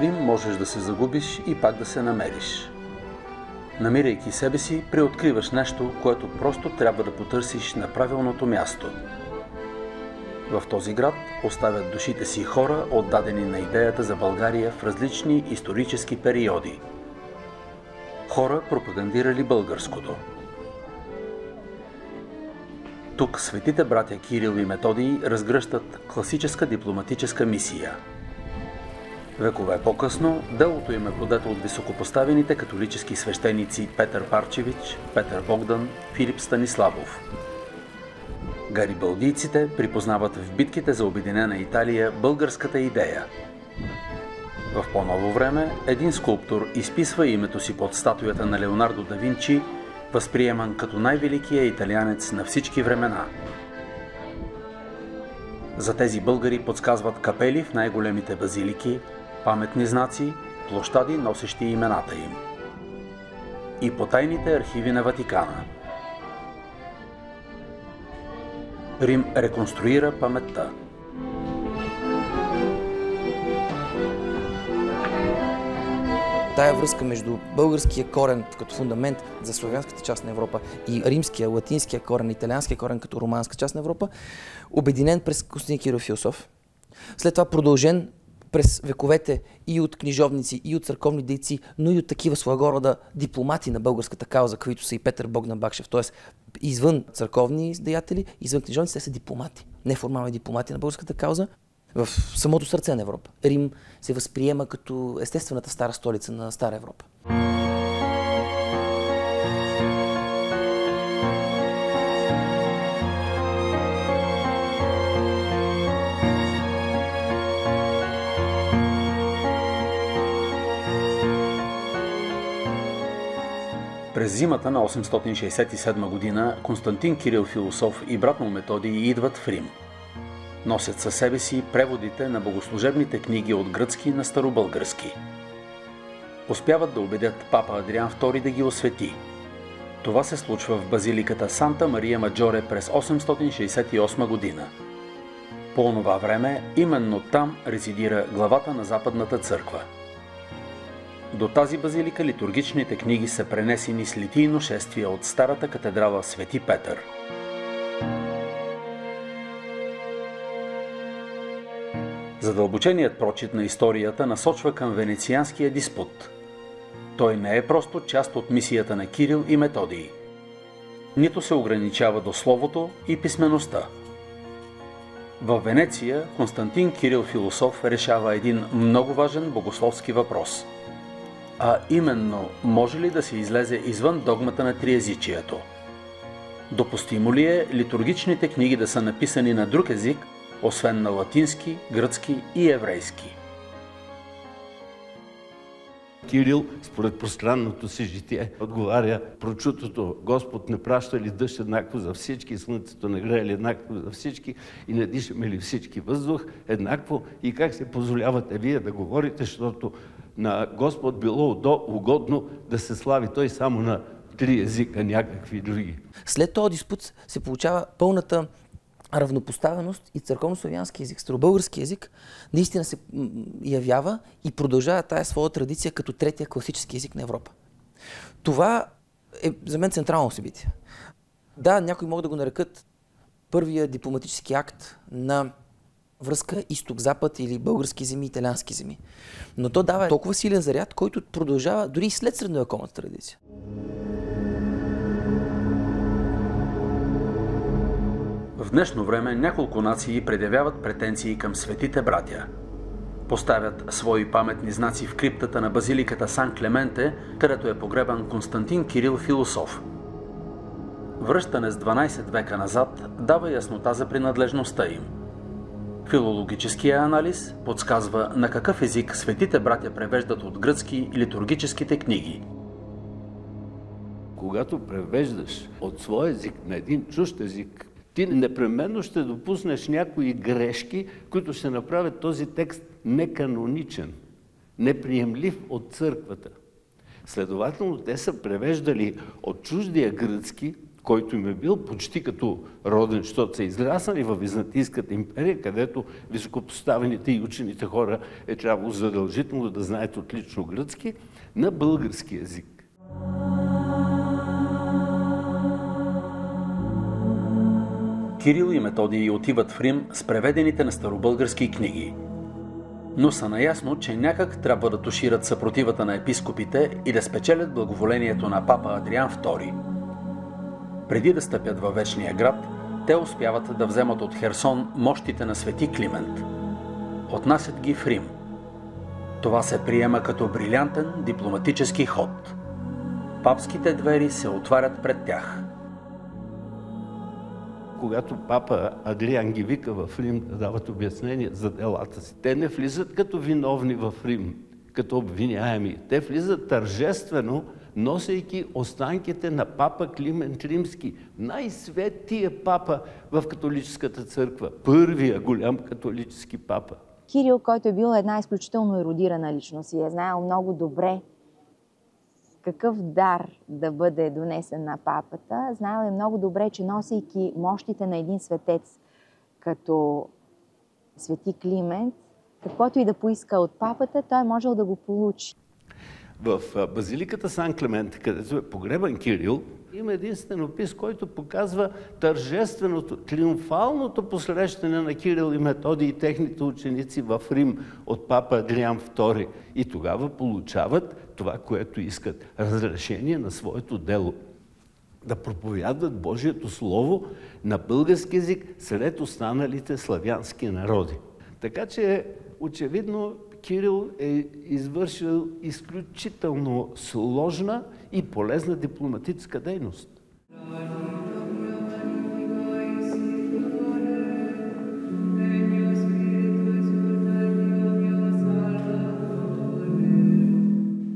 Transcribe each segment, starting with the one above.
Рим можеш да се загубиш и пак да се намериш. Намирайки себе си, преоткриваш нещо, което просто трябва да потърсиш на правилното място. В този град оставят душите си хора, отдадени на идеята за България в различни исторически периоди. Хора, пропагандирали българското. Тук светите братя Кирил и Методий разгръщат класическа дипломатическа мисия. Векове по-късно делото им е подето от високопоставените католически свещеници Петър Парчевич, Петър Богдан, Филип Станиславов. Гарибалдийците припознават в битките за обединена Италия българската идея. В по-ново време един скулптор изписва името си под статуята на Леонардо да Винчи, възприеман като най-великия италианец на всички времена. За тези българи подсказват капели в най-големите базилики, паметни знаци, площади, носещи имената им. И потайните архиви на Ватикана. Рим реконструира паметта. Тая връзка между българския корен като фундамент за славянската част на Европа и римския, латинския корен, италианския корен като романска част на Европа, обединен през Константин Кирил Философ. След това продължен през вековете и от книжовници, и от църковни дейци, но и от такива своего рода дипломати на българската кауза, които са и Петър Богдан Бакшев. Т.е. извън църковни деятели, извън книжовници, те са дипломати, неформални дипломати на българската кауза. В самото сърце на Европа. Рим се възприема като естествената стара столица на Стара Европа. През зимата на 867 година Константин Кирил Философ и брат му Методий идват в Рим. Носят със себе си преводите на богослужебните книги от гръцки на старобългарски. Успяват да убедят папа Адриан II да ги освети. Това се случва в базиликата Санта Мария Маджоре през 868 година. По онова време именно там резидира главата на Западната църква. До тази базилика литургичните книги са пренесени с литийно шествие от старата катедрала Свети Петър. Задълбоченият прочит на историята насочва към венецианския диспут. Той не е просто част от мисията на Кирил и Методий. Нито се ограничава до словото и писмеността. В Венеция Константин Кирил Философ решава един много важен богословски въпрос. А именно, може ли да се излезе извън догмата на триезичието? Допустимо ли е литургичните книги да са написани на друг език, освен на латински, гръцки и еврейски? Кирил, според пространното си житие, отговаря прочутото: Господ не праща ли дъжд еднакво за всички, слънцето не грее ли еднакво за всички и не дишаме ли всички въздух еднакво, и как се позволявате вие да говорите, защото на Господ било угодно да се слави той само на три езика, някакви други. След този диспут се получава пълната равнопоставеност и църковнославянски език, старобългарски език наистина се явява и продължава тая своя традиция като третия класически език на Европа. Това е за мен централно събитие. Да, някои могат да го нарекат първия дипломатически акт на връзка изток-запад или български земи, италиански земи. Но то дава толкова силен заряд, който продължава дори и след средновековната традиция. В днешно време няколко нации предявяват претенции към светите братя. Поставят свои паметни знаци в криптата на базиликата Сан Клементе, където е погребан Константин Кирил Философ. Връщане с 12 века назад дава яснота за принадлежността им. Филологическия анализ подсказва на какъв език светите братя превеждат от гръцки литургическите книги. Когато превеждаш от своя език на един чужд език, ти непременно ще допуснеш някои грешки, които ще направят този текст неканоничен, неприемлив от църквата. Следователно, те са превеждали от чуждия гръцки който им е бил почти като роден, защото са израснали в Византийската империя, където високопоставените и учените хора е трябвало задължително да знаят отлично гръцки, на български език. Кирил и Методий отиват в Рим с преведените на старобългарски книги. Но са наясно, че някак трябва да тушират съпротивата на епископите и да спечелят благоволението на папа Адриан II. Преди да стъпят във Вечния град, те успяват да вземат от Херсон мощите на свети Климент. Отнасят ги в Рим. Това се приема като брилянтен дипломатически ход. Папските двери се отварят пред тях. Когато папа Адриан ги вика в Рим да дават обяснение за делата си, те не влизат като виновни в Рим, като обвиняеми. Те влизат тържествено, носейки останките на папа Климент Римски, най-светия папа в католическата църква, първия голям католически папа. Кирил, който е бил една изключително ерудирана личност и е знаел много добре какъв дар да бъде донесен на папата, знаел е много добре, че носейки мощите на един светец като свети Климент, каквото и да поиска от папата, той е можел да го получи. В базиликата Сан Климент, където е погребан Кирил, има един стенопис, който показва тържественото, триумфалното посрещане на Кирил и Методий и техните ученици в Рим от папа Адриан II. И тогава получават това, което искат – разрешение на своето дело. Да проповядват Божието Слово на български език сред останалите славянски народи. Така че, очевидно, Кирил е извършил изключително сложна и полезна дипломатическа дейност.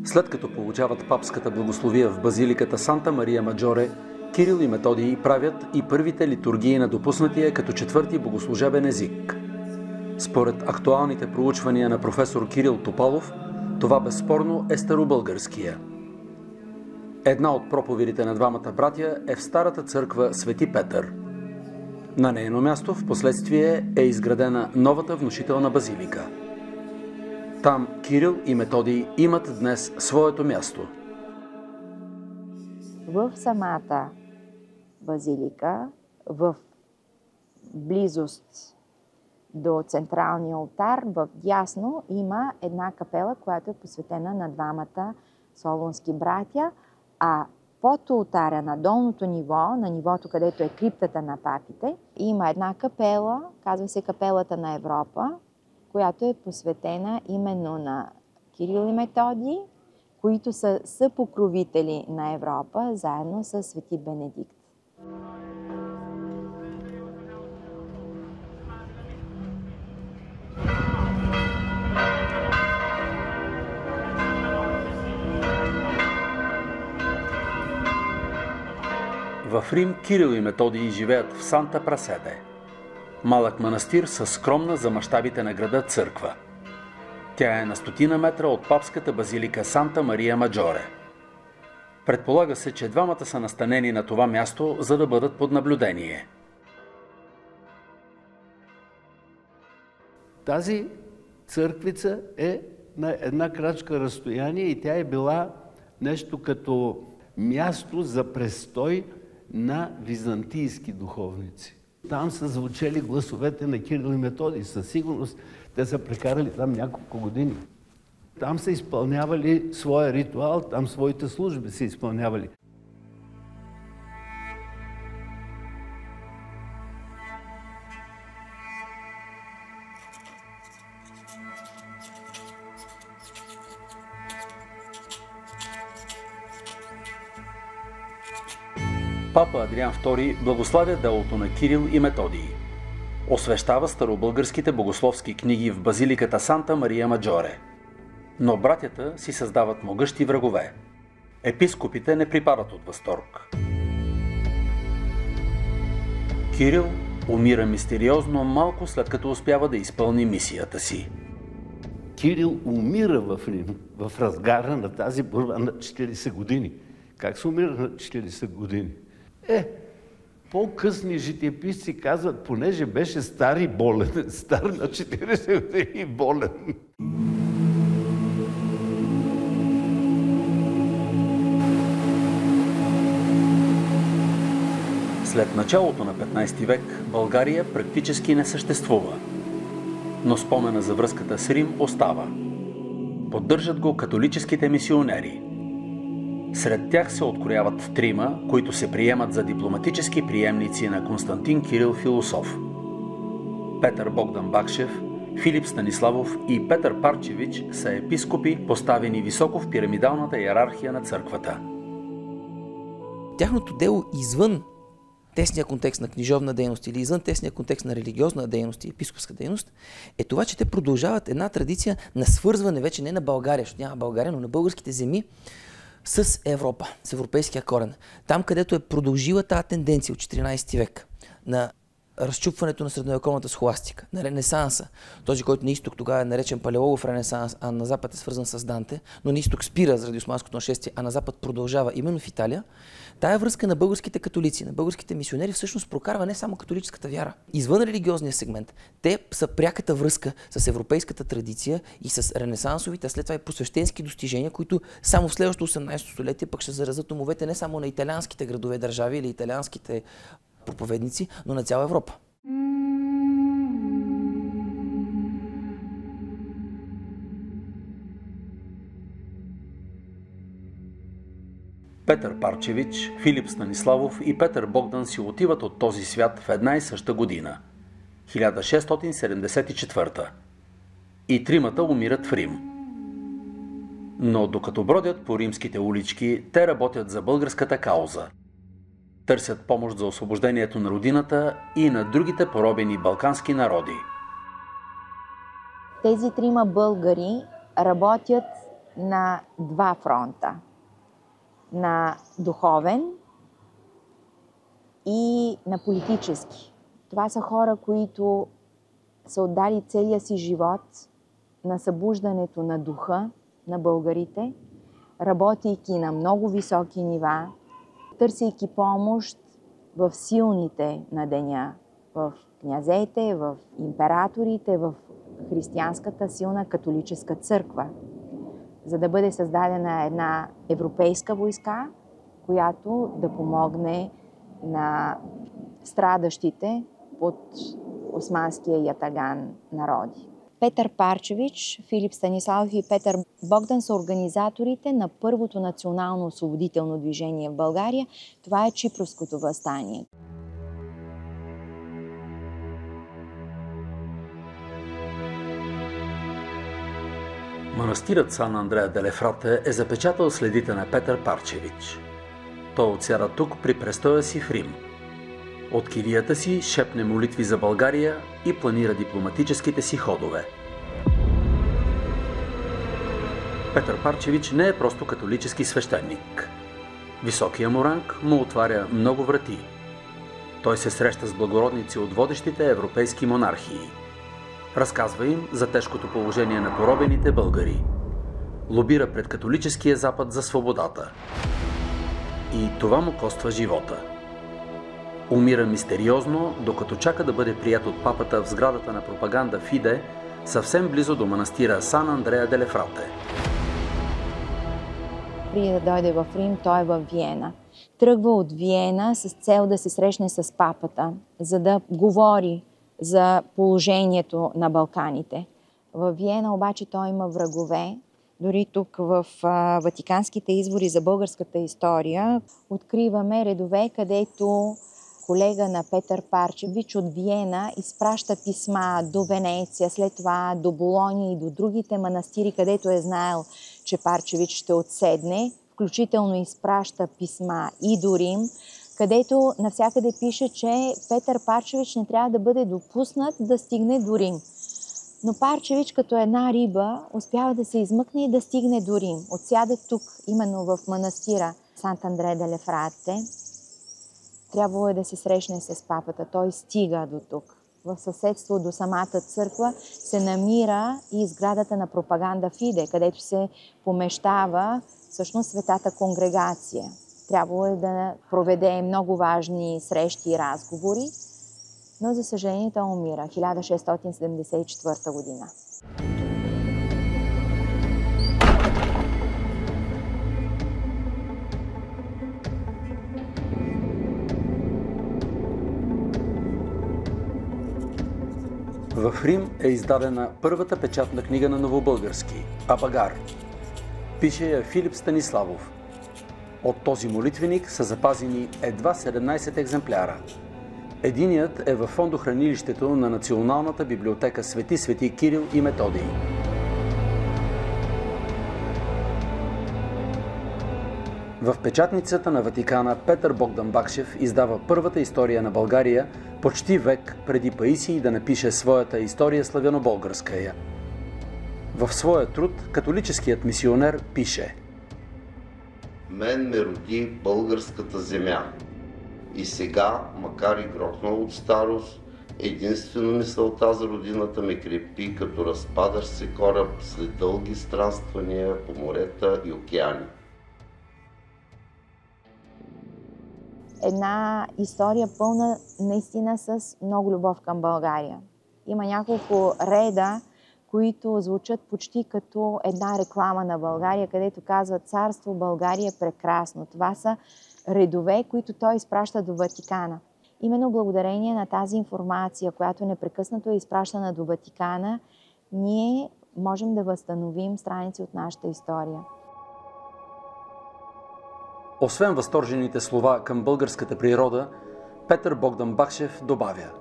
След като получават папската благословия в базиликата Санта Мария Маджоре, Кирил и Методий правят и първите литургии на допуснатия като четвърти богослужебен език. Според актуалните проучвания на професор Кирил Топалов, това безспорно е старобългарския. Една от проповедите на двамата братя е в старата църква Свети Петър. На нейно място в последствие е изградена новата внушителна базилика. Там Кирил и Методий имат днес своето място. В самата базилика, в близост до централния олтар, в дясно има една капела, която е посветена на двамата солунски братя, а под олтаря на долното ниво, на нивото, където е криптата на папите, има една капела, казва се Капелата на Европа, която е посветена именно на Кирил и Методий, които са съпокровители на Европа, заедно с свети Бенедикт. В Рим Кирил и Методий живеят в Санта Праседе. Малък манастир със скромна за мащабите на града църква. Тя е на 100 метра от папската базилика Санта Мария Маджоре. Предполага се, че двамата са настанени на това място, за да бъдат под наблюдение. Тази църквица е на една крачка разстояние и тя е била нещо като място за престой на византийски духовници. Там са звучели гласовете на Кирил и Методий. Със сигурност те са прекарали там няколко години. Там са изпълнявали своя ритуал, там своите служби са изпълнявали. Папа Адриан II благославя делото на Кирил и Методий. Освещава старобългарските богословски книги в базиликата Санта Мария Маджоре. Но братята си създават могъщи врагове. Епископите не припадат от възторг. Кирил умира мистериозно малко след като успява да изпълни мисията си. Кирил умира в Рим, в разгара на тази борба на 40 години. Как се умира на 40 години? По-късни житиеписци казват, понеже беше стар и болен, стар на 40 години и болен. След началото на 15 век България практически не съществува, но спомена за връзката с Рим остава. Поддържат го католическите мисионери. Сред тях се открояват трима, които се приемат за дипломатически приемници на Константин Кирил Философ. Петър Богдан Бакшев, Филип Станиславов и Петър Парчевич са епископи, поставени високо в пирамидалната иерархия на църквата. Тяхното дело извън тесния контекст на книжовна дейност или извън тесния контекст на религиозна дейност и епископска дейност, е това, че те продължават една традиция на свързване вече не на България, защото няма България, но на българските земи с Европа, с европейския корен. Там, където е продължила тази тенденция от 14 век на разчупването на средновековната схоластика, на Ренесанса, този, който на изток тогава е наречен палеологов Ренесанс, а на запад е свързан с Данте, но на изток спира заради османското нашествие, а на запад продължава именно в Италия, тая връзка на българските католици, на българските мисионери всъщност прокарва не само католическата вяра. Извън религиозния сегмент, те са пряката връзка с европейската традиция и с ренесансовите, а след това и просвещенски достижения, които само в следващото 18 столетие пък ще заразят умовете не само на италианските градове държави или италианските проповедници, но на цяла Европа. Петър Парчевич, Филип Станиславов и Петър Богдан си отиват от този свят в една и съща година – 1674. И тримата умират в Рим. Но докато бродят по римските улички, те работят за българската кауза. Търсят помощ за освобождението на родината и на другите поробени балкански народи. Тези трима българи работят на два фронта. На духовен и на политически. Това са хора, които са отдали целия си живот на събуждането на духа на българите, работейки на много високи нива, търсейки помощ в силните на деня, в князете, в императорите, в християнската силна католическа църква, за да бъде създадена една европейска войска, която да помогне на страдащите под османския ятаган народи. Петър Парчевич, Филип Станиславов и Петър Богдан са организаторите на първото национално освободително движение в България. Това е Чипровското въстание. Манастирът Сан Андреа деле Фрате е запечатал следите на Петър Парчевич. Той отсяда тук при престоя си в Рим. От килията си шепне молитви за България и планира дипломатическите си ходове. Петър Парчевич не е просто католически свещеник. Високия му ранг му отваря много врати. Той се среща с благородници от водещите европейски монархии. Разказва им за тежкото положение на поробените българи. Лобира пред католическия Запад за свободата. И това му коства живота. Умира мистериозно, докато чака да бъде прият от папата в сградата на пропаганда Фиде, съвсем близо до манастира Сан Андреа деле Фрате. Преди да дойде в Рим, той е в Виена. Тръгва от Виена с цел да се срещне с папата, за да говори за положението на Балканите. В Виена обаче той има врагове. Дори тук в ватиканските извори за българската история откриваме редове, където колега на Петър Парчевич от Виена изпраща писма до Венеция, след това до Болония и до другите манастири, където е знаел, че Парчевич ще отседне. Включително изпраща писма и до Рим, където навсякъде пише, че Петър Парчевич не трябва да бъде допуснат да стигне до Рим. Но Парчевич, като една риба, успява да се измъкне и да стигне до Рим. Отсяда тук, именно в манастира Сант Андре деле Фрате. Трябвало е да се срещне с папата. Той стига до тук. В съседство до самата църква се намира и сградата на пропаганда Фиде, където се помещава всъщност Светата конгрегация. Трябвало е да проведе много важни срещи и разговори, но за съжаление той умира 1674 година. В Рим е издадена първата печатна книга на новобългарски – Абагар. Пише я Филип Станиславов. От този молитвеник са запазени едва 17 екземпляра. Единият е във фондохранилището на Националната библиотека Свети Кирил и Методий. В печатницата на Ватикана Петър Богдан Бакшев издава първата история на България почти век преди Паисий да напише своята история славяно-българская. В своя труд католическият мисионер пише: Мен ме роди българската земя. И сега, макар и грохнал от старост, единствено мисълта за родината ме крепи, като разпадащ се кораб след дълги странствания по морета и океани. Една история пълна наистина с много любов към България. Има няколко реда, които звучат почти като една реклама на България, където казва: Царство България е прекрасно. Това са редове, които той изпраща до Ватикана. Именно благодарение на тази информация, която непрекъснато е изпращана до Ватикана, ние можем да възстановим страници от нашата история. Освен възторжените слова към българската природа, Петър Богдан Бакшев добавя: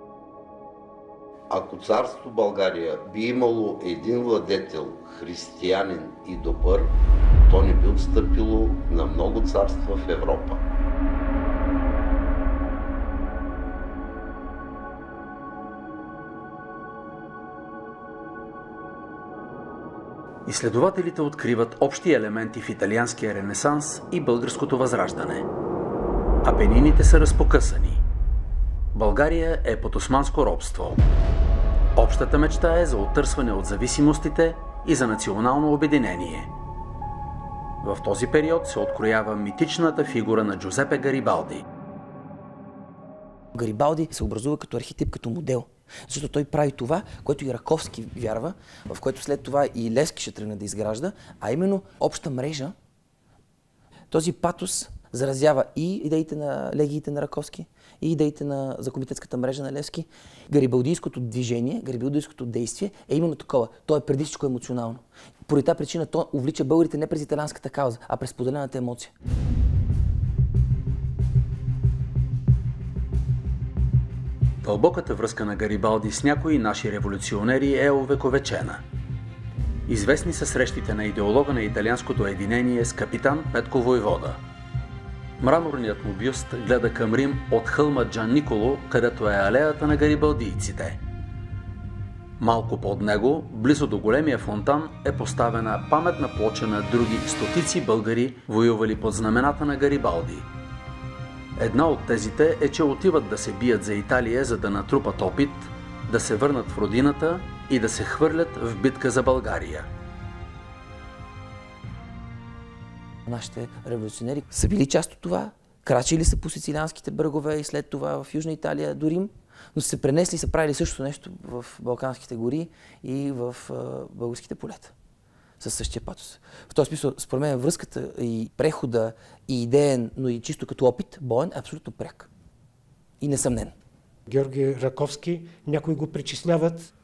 Ако царство България би имало един владетел, християнин и добър, то не би отстъпило на много царства в Европа. Изследователите откриват общи елементи в италианския ренесанс и българското възраждане. Апенините са разпокъсани. България е под османско робство. Общата мечта е за оттърсване от зависимостите и за национално обединение. В този период се откроява митичната фигура на Джузепе Гарибалди. Гарибалди се образува като архетип, като модел. Защото той прави това, което и Раковски вярва, в което след това и Левски ще тръгне да изгражда, а именно обща мрежа. Този патос заразява и идеите на легиите на Раковски, и идеите за комитетската мрежа на Левски. Гарибалдийското движение, гарибалдийското действие е именно такова. То е преди всичко емоционално. Поради тази причина то увлича българите не през италианската кауза, а през споделената емоция. Дълбоката връзка на Гарибалди с някои наши революционери е увековечена. Известни са срещите на идеолога на италианското единение с капитан Петко Войвода. Мраморният му бюст гледа към Рим от хълма Джан Николо, където е алеята на гарибалдийците. Малко под него, близо до големия фонтан, е поставена паметна плоча на други стотици българи, воювали под знамената на Гарибалди. Една от тезите е, че отиват да се бият за Италия, за да натрупат опит, да се върнат в родината и да се хвърлят в битка за България. Нашите революционери са били част от това, крачили са по сицилианските брегове и след това в Южна Италия до Рим, но са се пренесли и са правили същото нещо в Балканските гори и в българските полета. Със същия патос. В този смисъл, според мен, връзката и прехода и идеен, но и чисто като опит, боен е абсолютно пряк. И несъмнен. Георги Раковски, някои го причисляват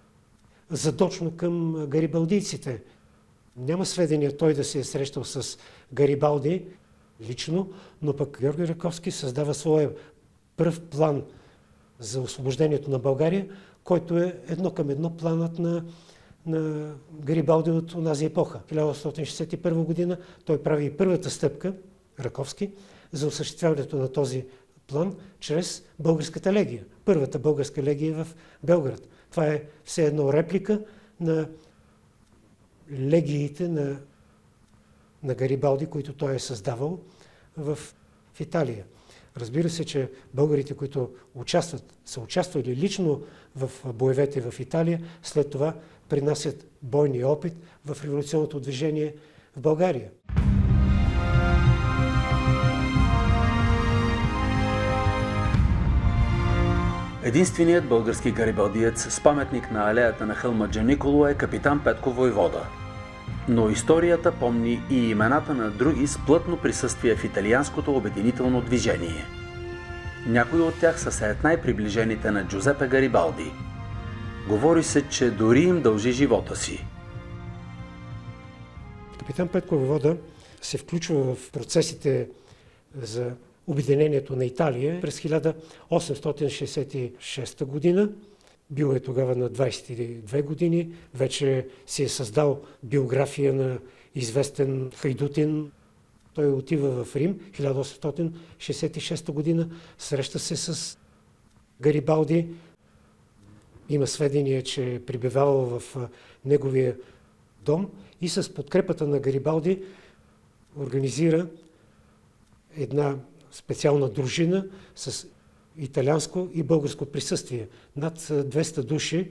задочно към гарибалдийците. Няма сведения той да се е срещал с Гарибалди лично, но пък Георги Раковски създава своя пръв план за освобождението на България, който е едно към едно планът на Гарибалди от онази епоха. 1861 година той прави и първата стъпка, Раковски, за осъществяването на този план чрез българската легия. Първата българска легия в Белград. Това е все едно реплика на легиите на Гарибалди, които той е създавал в Италия. Разбира се, че българите, които са участвали лично в боевете в Италия, след това принасят бойния опит в революционното движение в България. Единственият български гарибалдиец с паметник на алеята на хълма Джаниколо е капитан Петко Войвода. Но историята помни и имената на други с плътно присъствие в италианското обединително движение. Някои от тях са сред най-приближените на Джузепе Гарибалди. Говори се, че дори им дължи живота си. Капитан Петко Войвода се включва в процесите за обединението на Италия през 1866 година. Бил е тогава на 22 години. Вече си е създал биография на известен хайдутин. Той отива в Рим 1866 година. Среща се с Гарибалди. Има сведения, че е пребивавал в неговия дом и с подкрепата на Гарибалди организира една специална дружина с италианско и българско присъствие. Над 200 души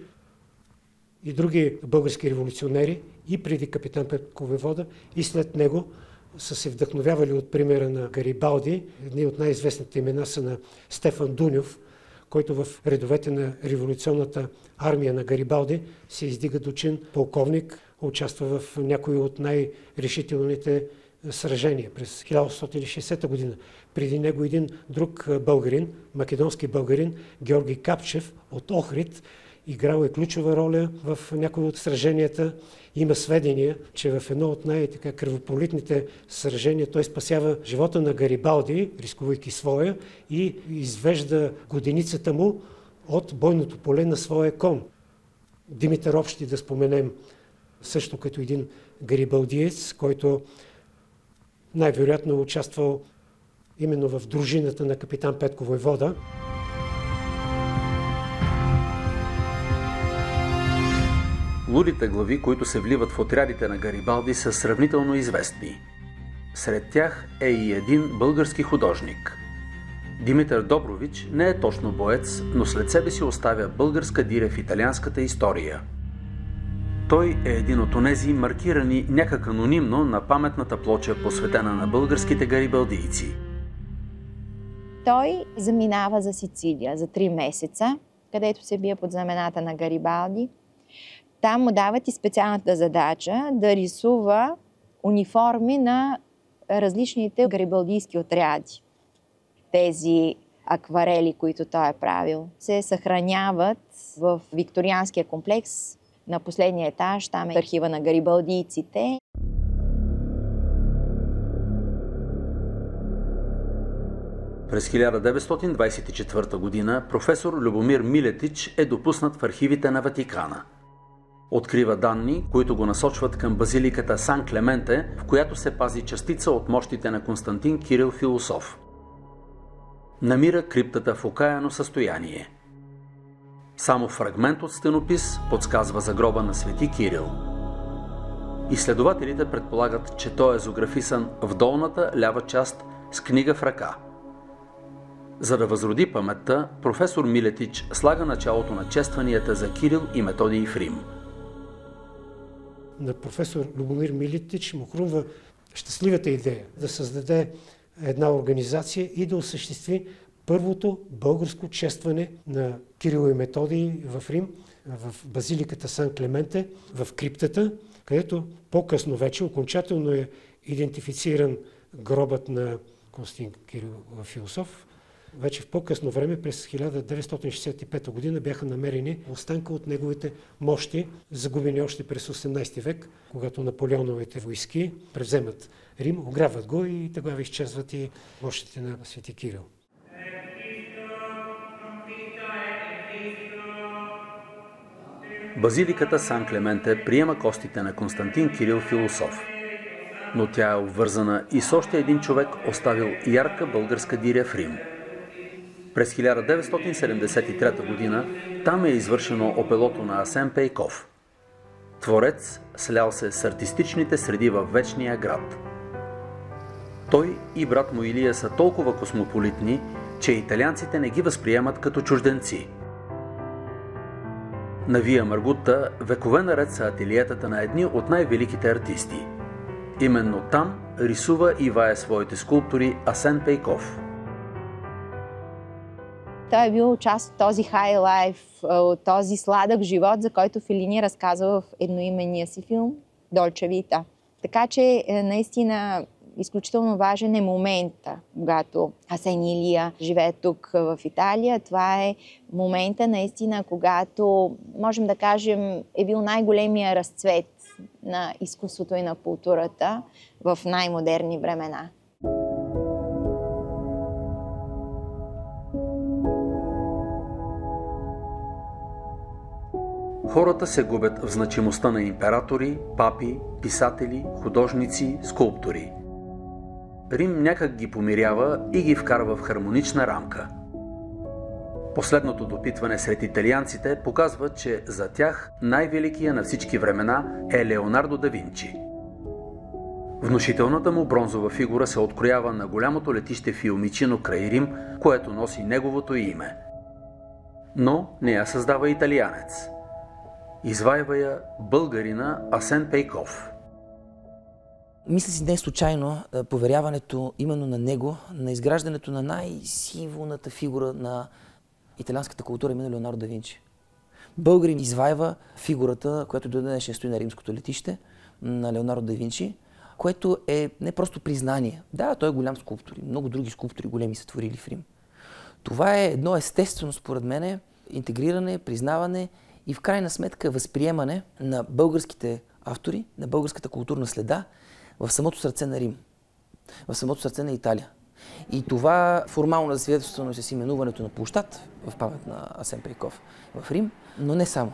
и други български революционери и преди капитан Петко Войвода и след него са се вдъхновявали от примера на Гарибалди. Едни от най-известните имена са на Стефан Дуньов, който в редовете на революционната армия на Гарибалди се издига до чин полковник, участва в някои от най-решителните сражения през 1860 година. Преди него един друг българин, македонски българин, Георги Капчев от Охрид, играл е ключова роля в някои от сраженията. Има сведения, че в едно от най-кръвопролитните сражения той спасява живота на Гарибалди, рискувайки своя, и извежда годеницата му от бойното поле на своя кон. Димитър Общи да споменем също като един гарибалдиец, който най-вероятно е участвал именно в дружината на капитан Петко Войвода. Лудите глави, които се вливат в отрядите на Гарибалди, са сравнително известни. Сред тях е и един български художник. Димитър Добрович не е точно боец, но след себе си оставя българска диря в италианската история. Той е един от онези маркирани някак анонимно на паметната плоча, посветена на българските гарибалдийци. Той заминава за Сицилия за 3 месеца, където се бие под знамената на Гарибалди. Там му дават и специалната задача да рисува униформи на различните гарибалдийски отряди. Тези акварели, които той е правил, се съхраняват в Викторианския комплекс на последния етаж. Там е архива на гарибалдийците. През 1924 година професор Любомир Милетич е допуснат в архивите на Ватикана. Открива данни, които го насочват към базиликата Сан Клементе, в която се пази частица от мощите на Константин Кирил Философ. Намира криптата в окаяно състояние. Само фрагмент от стенопис подсказва за гроба на свети Кирил. Изследователите предполагат, че той е зографисан в долната лява част с книга в ръка. За да възроди паметта, професор Милетич слага началото на честванията за Кирил и Методий в Рим. На професор Любомир Милетич му хрумва щастливата идея да създаде една организация и да осъществи първото българско честване на Кирил и Методий в Рим, в базиликата Сан Клементе, в криптата, където по-късно вече окончателно е идентифициран гробът на Константин Кирил Философ. Вече в по-късно време, през 1965 година, бяха намерени останка от неговите мощи, загубени още през 18 век, когато Наполеоновите войски превземат Рим, ограбват го и тогава изчезват и мощите на свети Кирил. Базиликата Сан Клементе приема костите на Константин Кирил Философ. Но тя е обвързана и с още един човек, оставил ярка българска диря в Рим. През 1973 година там е извършено опелото на Асен Пейков. Творец, слял се с артистичните среди във вечния град. Той и брат му Илия са толкова космополитни, че италианците не ги възприемат като чужденци. На Вия Маргута векове наред са ателиетата на едни от най-великите артисти. Именно там рисува и вае своите скулптури Асен Пейков. Той е бил част от този хай лайф, от този сладък живот, за който Фелини разказва в едноименния си филм Dolce Vita. Така че наистина изключително важен е момента, когато Асен Илия живее тук в Италия. Това е момента наистина, когато, можем да кажем, е бил най-големия разцвет на изкуството и на културата в най-модерни времена. Хората се губят в значимостта на императори, папи, писатели, художници, скулптори. Рим някак ги помирява и ги вкарва в хармонична рамка. Последното допитване сред италианците показва, че за тях най-великия на всички времена е Леонардо да Винчи. Внушителната му бронзова фигура се откроява на голямото летище Фиумичино край Рим, което носи неговото име. Но не я създава италианец. Извайва я българина Асен Пейков. Мисля си не случайно поверяването именно на него, на изграждането на най-символната фигура на италианската култура, именно Леонардо да Винчи. Българин извайва фигурата, която до днес стои на римското летище, на Леонардо да Винчи, което е не просто признание. Да, той е голям скулптор. Много други скулптори големи са творили в Рим. Това е едно естествено, според мен, интегриране, признаване и в крайна сметка възприемане на българските автори, на българската културна следа в самото сърце на Рим, в самото сърце на Италия. И това формално засвидетелствано с именуването на площад в памет на Асен Пейков в Рим, но не само.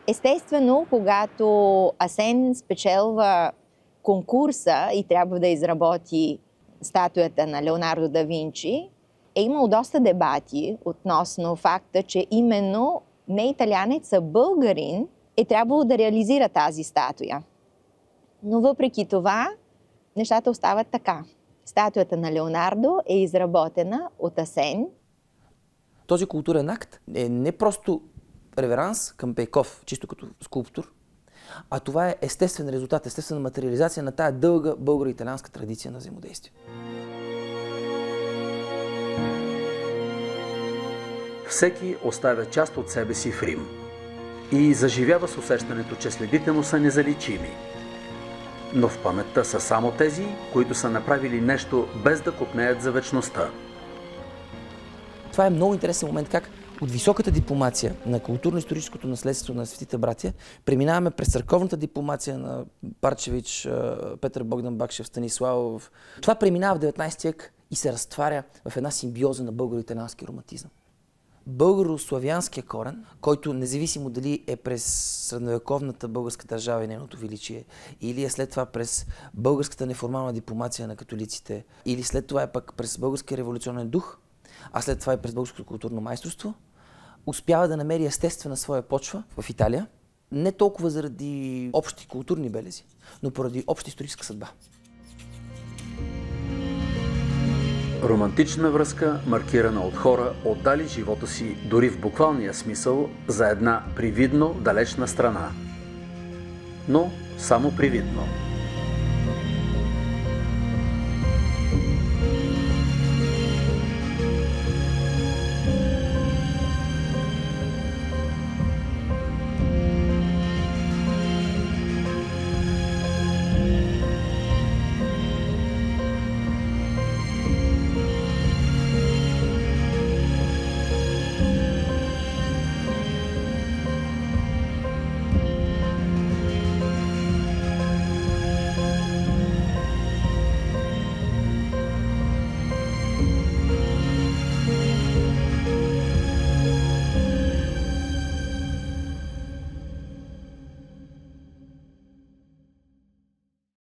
Естествено, когато Асен спечелва конкурса и трябва да изработи статуята на Леонардо да Винчи, е имал доста дебати относно факта, че именно не италианец, а българин е трябвало да реализира тази статуя. Но въпреки това, нещата остават така. Статуята на Леонардо е изработена от Асен. Този културен акт е не просто реверанс към Пейков, чисто като скулптор, а това е естествен резултат, естествена материализация на тая дълга българо-италианска традиция на взаимодействие. Всеки оставя част от себе си в Рим и заживява с усещането, че следите му са незаличими. Но в паметта са само тези, които са направили нещо без да копнеят за вечността. Това е много интересен момент, как от високата дипломация на културно-историческото наследство на Светите братия преминаваме през църковната дипломация на Парчевич, Петър Богдан Бакшев, Станиславов. Това преминава в 19 век и се разтваря в една симбиоза на българо-италиански романтизъм. Българо-славянския корен, който независимо дали е през средновековната българска държава и нейното величие, или е след това през българската неформална дипломация на католиците, или след това е пък през българския революционен дух, а след това и през българското културно майсторство, успява да намери естествена своя почва в Италия, не толкова заради общи културни белези, но поради обща историческа съдба. Романтична връзка, маркирана от хора, отдали живота си дори в буквалния смисъл за една привидно далечна страна. Но само привидно.